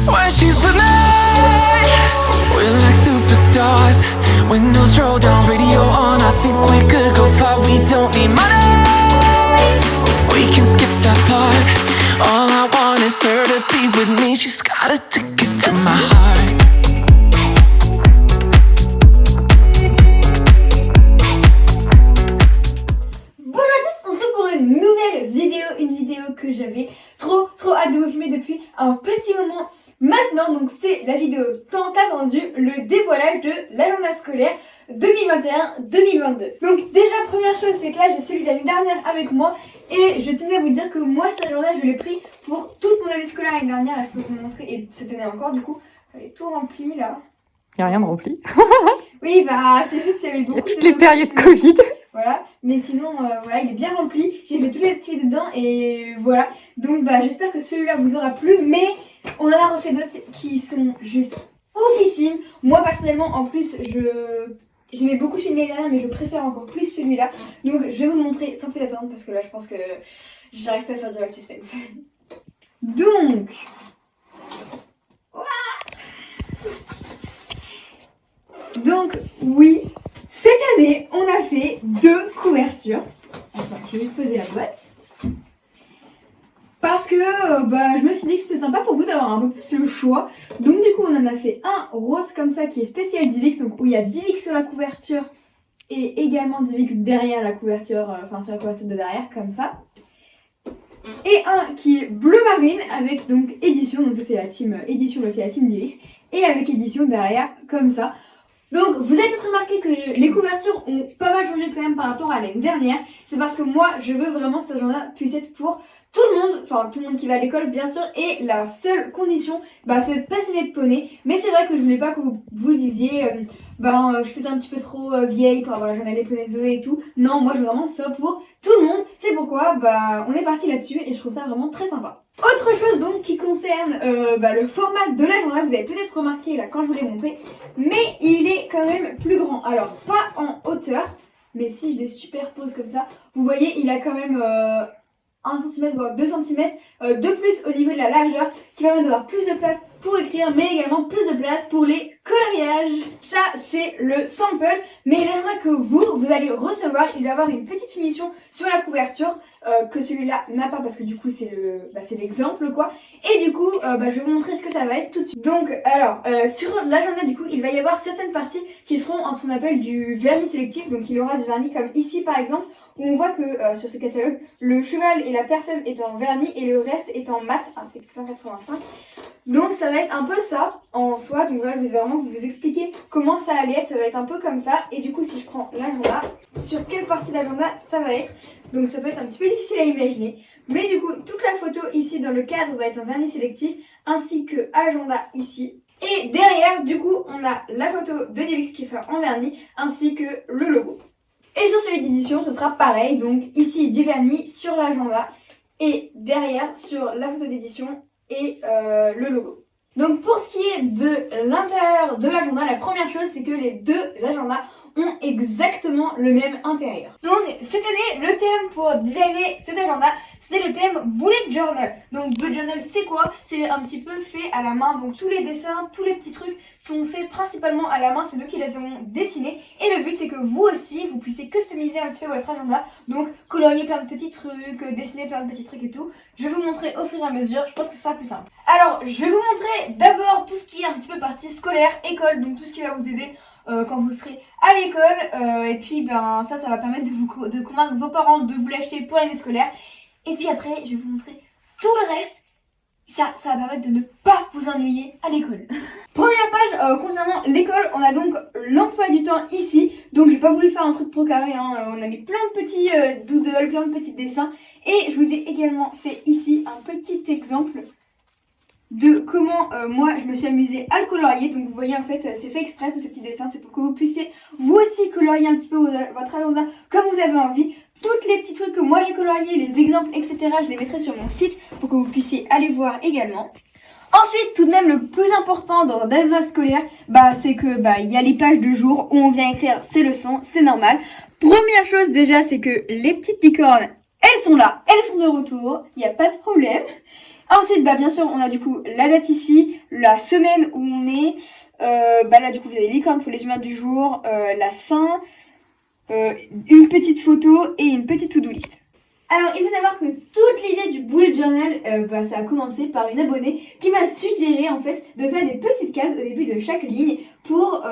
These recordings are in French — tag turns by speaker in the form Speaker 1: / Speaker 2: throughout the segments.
Speaker 1: When she's with me, we're like superstars. Windows roll down, radio on. I think we could go far. We don't need money. We can skip that part. All I want is her to be with me. She's got a ticket to my heart.
Speaker 2: Bonjour à tous, on se retrouve pour une nouvelle vidéo, une vidéo que j'avais trop hâte de vous filmer depuis un petit moment maintenant. Donc c'est la vidéo tant attendue, le dévoilage de l'agenda scolaire 2021-2022. Donc déjà première chose, c'est que là j'ai celui de l'année dernière avec moi et je tenais à vous dire que moi cet agenda je l'ai pris pour toute mon année scolaire l'année dernière. Là je peux vous montrer, et cette année encore du coup, j'avais tout rempli là.
Speaker 3: Il n'y a rien de rempli.
Speaker 2: Oui bah c'est juste qu'il y avait beaucoup.
Speaker 3: Il y a toutes les périodes Covid.
Speaker 2: Voilà, mais sinon voilà, il est bien rempli, j'ai fait toutes les activités dedans et voilà. Donc bah j'espère que celui-là vous aura plu, mais on en a refait d'autres qui sont juste oufissimes. Moi personnellement en plus j'aimais beaucoup celui de l'année dernière, mais je préfère encore plus celui-là. Donc je vais vous le montrer sans plus attendre parce que là je pense que j'arrive pas à faire du live suspense. Donc oui, cette année, on a fait 2 couvertures. Attends, je vais juste poser la boîte. Parce que je me suis dit que c'était sympa pour vous d'avoir un peu plus le choix. Donc du coup, on en a fait un rose comme ça qui est spécial Divix. Donc où il y a Divix sur la couverture et également Divix derrière la couverture, sur la couverture de derrière comme ça. Et un qui est bleu marine avec donc édition. Donc ça c'est la team édition, là c'est la team Divix. Et avec édition derrière comme ça. Donc vous avez peut-être remarqué que les couvertures ont pas mal changé quand même par rapport à l'année dernière. C'est parce que moi je veux vraiment que cet agenda puisse être pour tout le monde, enfin tout le monde qui va à l'école bien sûr. Et la seule condition c'est d'être passionné de poney. Mais c'est vrai que je voulais pas que vous disiez je suis peut-être un petit peu trop vieille pour avoir l'agenda des poneys de Zoé et tout. Non, moi je veux vraiment ça pour tout le monde. C'est pourquoi on est parti là-dessus et je trouve ça vraiment très sympa. Autre chose donc qui concerne le format de l'agenda, vous avez peut-être remarqué là quand je vous l'ai montré, mais il est quand même plus grand. Alors pas en hauteur, mais si je les superpose comme ça, vous voyez il a quand même 1 cm voire 2 cm de plus au niveau de la largeur, qui permet d'avoir plus de place pour écrire, mais également plus de place pour les coloriages. Ça c'est le sample, mais l'agenda que vous allez recevoir, il va avoir une petite finition sur la couverture que celui-là n'a pas, parce que du coup c'est l'exemple quoi. Et du coup je vais vous montrer ce que ça va être tout de suite. Donc alors sur l'agenda du coup il va y avoir certaines parties qui seront en ce qu'on appelle du vernis sélectif. Donc il y aura du vernis comme ici par exemple, où on voit que sur ce catalogue le cheval et la personne est en vernis et le reste est en mat, c'est 185. Donc ça va être un peu ça en soi. Donc voilà, je vais vraiment vous expliquer comment ça allait être. Ça va être un peu comme ça. Et du coup si je prends l'agenda, sur quelle partie de l'agenda ça va être. Donc ça peut être un petit peu difficile à imaginer. Mais du coup toute la photo ici dans le cadre va être en vernis sélectif, ainsi que agenda ici. Et derrière du coup on a la photo de Divix qui sera en vernis, ainsi que le logo. Et sur celui d'édition ce sera pareil. Donc ici du vernis sur l'agenda et derrière sur la photo d'édition et le logo. Donc pour ce qui est de l'intérieur de l'agenda, la première chose c'est que les deux agendas ont exactement le même intérieur. Donc cette année, le thème pour designer cet agenda, c'est le thème Bullet Journal. Donc Bullet Journal c'est quoi? C'est un petit peu fait à la main, donc tous les dessins, tous les petits trucs sont faits principalement à la main, c'est nous qui les avons dessinés. Et le but c'est que vous aussi, vous puissiez customiser un petit peu votre agenda, donc colorier plein de petits trucs, dessiner plein de petits trucs et tout. Je vais vous montrer au fur et à mesure, je pense que ce sera plus simple. Alors je vais vous montrer d'abord tout ce qui est un petit peu partie scolaire, école, donc tout ce qui va vous aider quand vous serez à l'école, et puis ça va permettre de convaincre vos parents de vous l'acheter pour l'année scolaire. Et puis après je vais vous montrer tout le reste. Ça va permettre de ne pas vous ennuyer à l'école. Première page concernant l'école, on a donc l'emploi du temps ici. Donc j'ai pas voulu faire un truc trop carré, on a mis plein de petits doodles, plein de petits dessins. Et je vous ai également fait ici un petit exemple de comment moi je me suis amusée à le colorier. Donc vous voyez en fait c'est fait exprès tous ces petits dessins, c'est pour que vous puissiez vous aussi colorier un petit peu votre agenda comme vous avez envie. Toutes les petits trucs que moi j'ai coloriés, les exemples etc, je les mettrai sur mon site pour que vous puissiez aller voir également. Ensuite, tout de même le plus important dans un agenda scolaire, c'est que il y a les pages de jour où on vient écrire ses leçons, c'est normal. Première chose déjà, c'est que les petites licornes, elles sont là, elles sont de retour, il n'y a pas de problème. Ensuite, bien sûr, on a du coup la date ici, la semaine où on est. Là, du coup, vous avez licorne pour les humains du jour, la Saint, une petite photo et une petite to-do list. Alors, il faut savoir que toute l'idée du bullet journal, ça a commencé par une abonnée qui m'a suggéré en fait de faire des petites cases au début de chaque ligne pour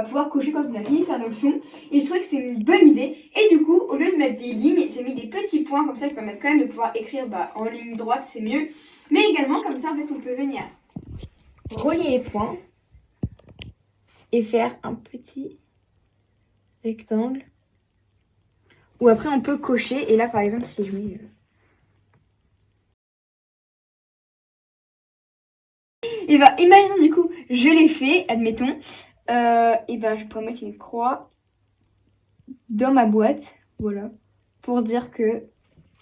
Speaker 2: pouvoir cocher quand on a fini de faire nos leçons. Et je trouvais que c'est une bonne idée. Et du coup, au lieu de mettre des lignes, j'ai mis des petits points comme ça qui permettent quand même de pouvoir écrire en ligne droite, c'est mieux. Mais également, comme ça, en fait, on peut venir relier les points et faire un petit rectangle. Ou après on peut cocher, et là par exemple si je mets... Et imaginons du coup, je l'ai fait, admettons, je pourrais mettre une croix dans ma boîte, voilà, pour dire que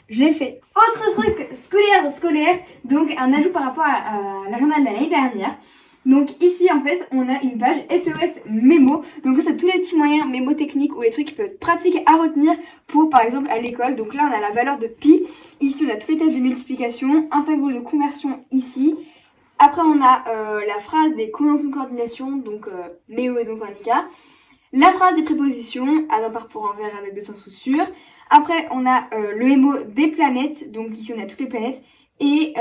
Speaker 2: je l'ai fait. Autre truc scolaire, donc un ajout par rapport à l'agenda de l'année dernière. Donc ici en fait on a une page SOS mémo, donc ça c'est tous les petits moyens mémotechniques ou les trucs qui peuvent être pratiques à retenir pour par exemple à l'école. Donc là on a la valeur de pi, ici on a tous les tests de multiplication, un tableau de conversion ici. Après on a la phrase des conjonctions de coordination, donc méo et donc Annika. La phrase des prépositions, à d'un par pour envers avec deux sens ou sur. Après on a le mémo des planètes, donc ici on a toutes les planètes. Et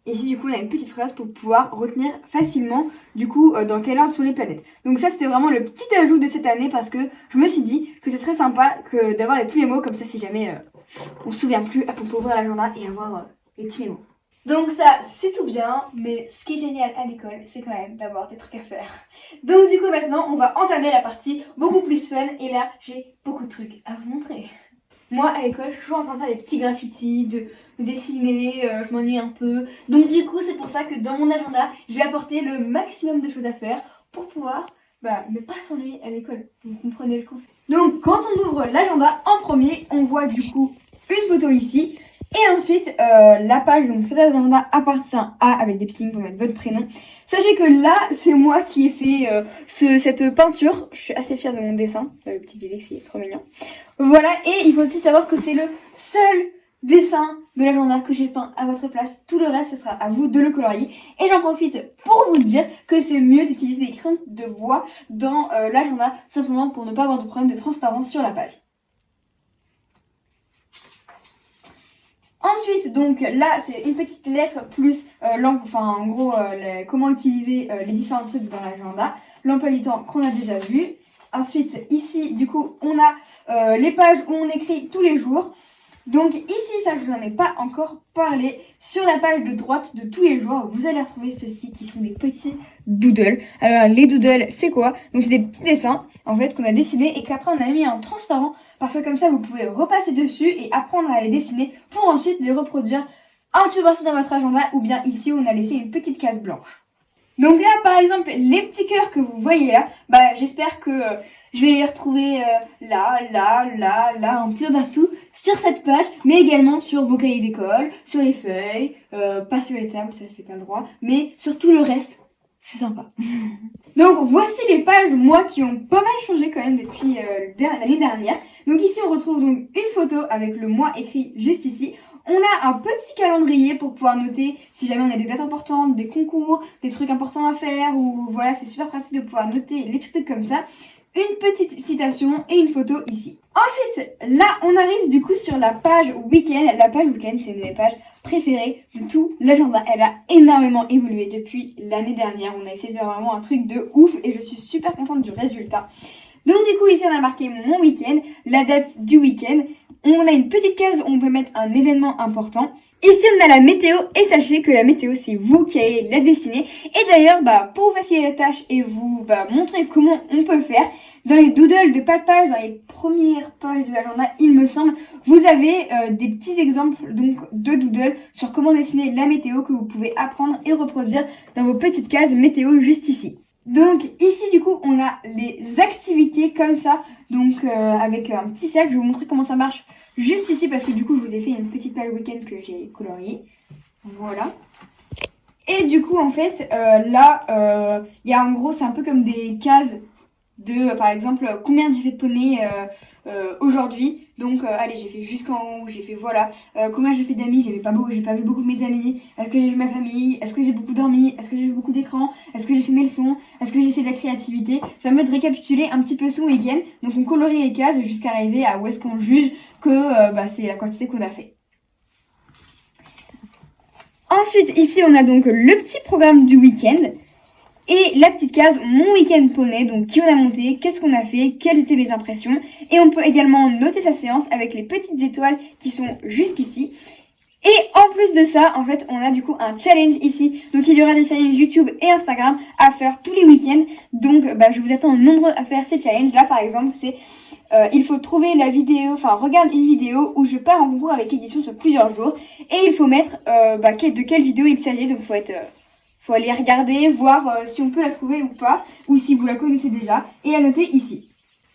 Speaker 2: ici du coup on a une petite phrase pour pouvoir retenir facilement du coup dans quel ordre sont les planètes. Donc ça c'était vraiment le petit ajout de cette année parce que je me suis dit que ce serait sympa que d'avoir tous les mots comme ça si jamais on se souvient plus, on peut ouvrir l'agenda et avoir les petits mots. Donc ça c'est tout bien, mais ce qui est génial à l'école c'est quand même d'avoir des trucs à faire. Donc du coup maintenant on va entamer la partie beaucoup plus fun et là j'ai beaucoup de trucs à vous montrer. Moi à l'école je suis toujours en train de faire des petits graffitis, de dessiner, je m'ennuie un peu. Donc du coup c'est pour ça que dans mon agenda j'ai apporté le maximum de choses à faire pour pouvoir ne pas s'ennuyer à l'école. Vous comprenez le concept. Donc quand on ouvre l'agenda en premier on voit du coup une photo ici. Et ensuite la page, donc cet agenda appartient à, avec des petits lignes pour mettre votre prénom. Sachez que là c'est moi qui ai fait cette peinture. Je suis assez fière de mon dessin, le petit Divix il est trop mignon. Voilà, et il faut aussi savoir que c'est le seul dessin de l'agenda que j'ai peint à votre place. Tout le reste, ce sera à vous de le colorier. Et j'en profite pour vous dire que c'est mieux d'utiliser des crayons de bois dans l'agenda, simplement pour ne pas avoir de problème de transparence sur la page. Ensuite, donc là, c'est une petite lettre plus en gros, comment utiliser les différents trucs dans l'agenda. L'emploi du temps qu'on a déjà vu. Ensuite, ici, du coup, on a les pages où on écrit tous les jours. Donc ici, ça je vous en ai pas encore parlé, sur la page de droite de tous les jours, vous allez retrouver ceux-ci qui sont des petits doodles. Alors les doodles, c'est quoi? Donc c'est des petits dessins en fait qu'on a dessinés et qu'après on a mis en transparent parce que comme ça vous pouvez repasser dessus et apprendre à les dessiner pour ensuite les reproduire un petit peu partout dans votre agenda ou bien ici où on a laissé une petite case blanche. Donc là par exemple les petits cœurs que vous voyez là, j'espère que je vais les retrouver là, un petit peu partout sur cette page, mais également sur vos cahiers d'école, sur les feuilles, pas sur les tables, ça c'est pas le droit, mais sur tout le reste, c'est sympa. Donc voici les pages, moi, qui ont pas mal changé quand même depuis l'année dernière. Donc ici on retrouve donc une photo avec le mois écrit juste ici. On a un petit calendrier pour pouvoir noter si jamais on a des dates importantes, des concours, des trucs importants à faire, ou voilà, c'est super pratique de pouvoir noter les petits trucs comme ça. Une petite citation et une photo ici. Ensuite, là, on arrive du coup sur la page week-end. La page week-end, c'est une de mes pages préférées de tout l'agenda. Elle a énormément évolué depuis l'année dernière. On a essayé de faire vraiment un truc de ouf et je suis super contente du résultat. Donc du coup, ici, on a marqué mon week-end, la date du week-end. On a une petite case où on peut mettre un événement important. Ici, on a la météo et sachez que la météo, c'est vous qui allez la dessiner. Et d'ailleurs, pour vous faciliter la tâche et vous montrer comment on peut faire, dans les doodles de page, dans les premières pages de l'agenda, il me semble, vous avez des petits exemples donc de doodles sur comment dessiner la météo que vous pouvez apprendre et reproduire dans vos petites cases météo juste ici. Donc ici du coup on a les activités comme ça, donc avec un petit cercle. Je vais vous montrer comment ça marche juste ici parce que du coup je vous ai fait une petite page week-end que j'ai coloriée. Voilà. Et du coup en fait là il y a en gros c'est un peu comme des cases de par exemple combien j'ai fait de poney aujourd'hui. Donc allez, j'ai fait jusqu'en haut, j'ai fait voilà, combien j'ai fait d'amis, j'ai pas vu beaucoup de mes amis, est-ce que j'ai vu ma famille, est-ce que j'ai beaucoup dormi, est-ce que j'ai vu beaucoup d'écran, est-ce que j'ai fait mes leçons, est-ce que j'ai fait de la créativité. Ça permet de récapituler un petit peu son week-end. Donc on colorie les cases jusqu'à arriver à où est-ce qu'on juge que c'est la quantité qu'on a fait. Ensuite, ici, on a donc le petit programme du week-end et la petite case mon week-end poney, donc qui on a monté, qu'est-ce qu'on a fait, quelles étaient mes impressions. Et on peut également noter sa séance avec les petites étoiles qui sont jusqu'ici. Et en plus de ça, en fait, on a du coup un challenge ici. Donc il y aura des challenges YouTube et Instagram à faire tous les week-ends. Donc je vous attends nombreux à faire ces challenges. Là, par exemple, c'est... il faut trouver la vidéo, regarde une vidéo où je pars en concours avec édition sur plusieurs jours. Et il faut mettre de quelle vidéo il s'agit. Donc faut aller regarder, voir si on peut la trouver ou pas. Ou si vous la connaissez déjà. Et la noter ici.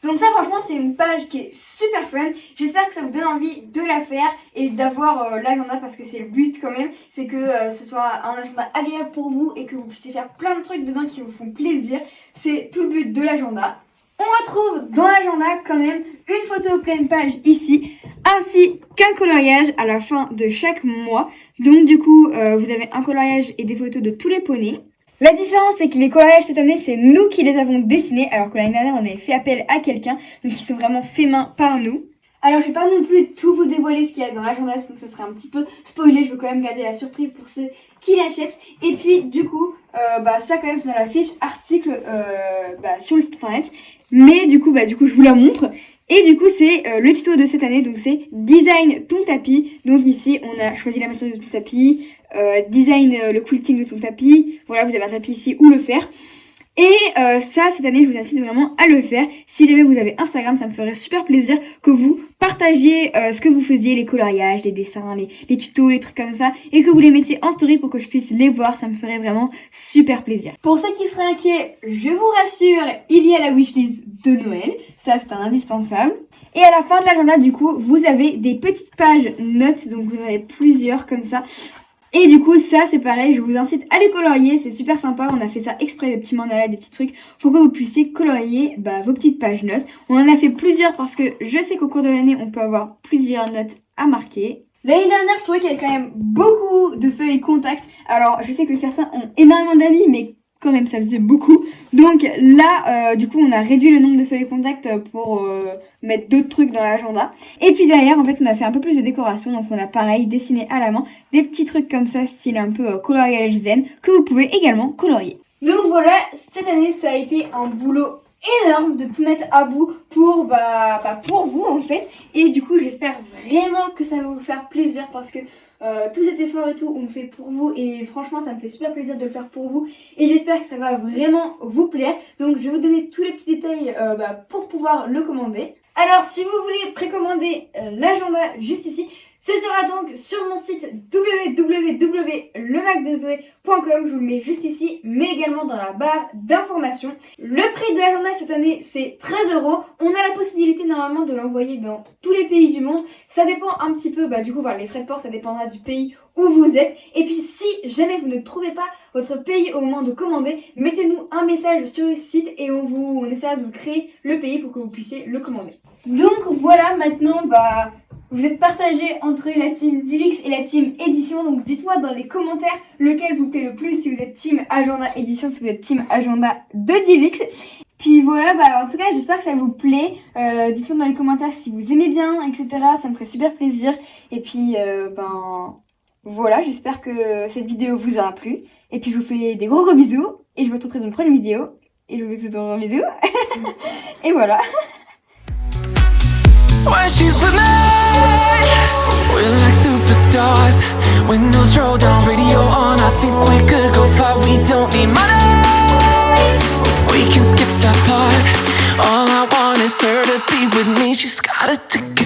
Speaker 2: Donc ça franchement c'est une page qui est super fun. J'espère que ça vous donne envie de la faire et d'avoir l'agenda parce que c'est le but quand même. C'est que ce soit un agenda agréable pour vous et que vous puissiez faire plein de trucs dedans qui vous font plaisir. C'est tout le but de l'agenda. On retrouve dans l'agenda quand même une photo pleine page ici, ainsi qu'un coloriage à la fin de chaque mois. Donc du coup, vous avez un coloriage et des photos de tous les poneys. La différence, c'est que les coloriages cette année, c'est nous qui les avons dessinés, alors que l'année dernière, on avait fait appel à quelqu'un, donc ils sont vraiment faits main par nous. Alors je vais pas non plus tout vous dévoiler ce qu'il y a dans l'agenda, sinon ce serait un petit peu spoilé, je veux quand même garder la surprise pour ceux qui l'achètent. Et puis du coup, ça quand même c'est dans la fiche article sur le site internet. Mais du coup je vous la montre. Et du coup c'est le tuto de cette année, donc c'est design ton tapis. Donc ici on a choisi la matière de ton tapis, design le quilting de ton tapis. Voilà, vous avez un tapis ici où le faire. Et ça, cette année, je vous incite vraiment à le faire. Si jamais vous avez Instagram, ça me ferait super plaisir que vous partagiez ce que vous faisiez, les coloriages, les dessins, les tutos, les trucs comme ça, et que vous les mettiez en story pour que je puisse les voir. Ça me ferait vraiment super plaisir. Pour ceux qui seraient inquiets, je vous rassure, il y a la wishlist de Noël. Ça, c'est un indispensable. Et à la fin de l'agenda, du coup, vous avez des petites pages notes. Donc, vous en avez plusieurs comme ça. Et du coup ça c'est pareil, je vous incite à les colorier, c'est super sympa, on a fait ça exprès, des petits mandalas, des petits trucs pour que vous puissiez colorier vos petites pages notes. On en a fait plusieurs parce que je sais qu'au cours de l'année on peut avoir plusieurs notes à marquer. L'année dernière je trouvais qu'il y avait quand même beaucoup de feuilles contact, alors je sais que certains ont énormément d'amis mais quand même ça faisait beaucoup. Donc là du coup on a réduit le nombre de feuilles contact pour mettre d'autres trucs dans l'agenda. Et puis derrière en fait on a fait un peu plus de décoration, donc on a pareil dessiné à la main des petits trucs comme ça style un peu coloriage zen que vous pouvez également colorier. Donc voilà, cette année ça a été un boulot énorme de tout mettre à bout pour pour vous en fait. Et du coup j'espère vraiment que ça va vous faire plaisir parce que tout cet effort et tout on le fait pour vous et franchement ça me fait super plaisir de le faire pour vous et j'espère que ça va vraiment vous plaire. Donc je vais vous donner tous les petets détails pour pouvoir le commander. Alors si vous voulez précommander l'agenda juste ici, ce sera donc sur mon site www.lemacdezoé.com, je vous le mets juste ici, mais également dans la barre d'informations. Le prix de l'agenda cette année c'est 13 €. On a la possibilité normalement de l'envoyer dans tous les pays du monde. Ça dépend un petit peu, du coup les frais de port ça dépendra du pays où vous êtes. Et puis si jamais vous ne trouvez pas votre pays au moment de commander, mettez-nous un message sur le site et on essaiera de vous créer le pays pour que vous puissiez le commander. Donc voilà, maintenant vous êtes partagés entre la team Divix et la team édition, donc dites-moi dans les commentaires lequel vous plaît le plus, si vous êtes team agenda édition, si vous êtes team agenda de Divix. Puis voilà, en tout cas j'espère que ça vous plaît, dites-moi dans les commentaires si vous aimez bien, etc. Ça me ferait super plaisir. Et puis voilà, j'espère que cette vidéo vous aura plu. Et puis je vous fais des gros bisous et je vous retrouverai dans une prochaine vidéo. Et je vous fais tout un gros bisou. Et voilà.
Speaker 1: When she's with me, we're like superstars. Windows roll down, radio on. I think we could go far. We don't need money. We can skip that part. All I want is her to be with me. She's got a ticket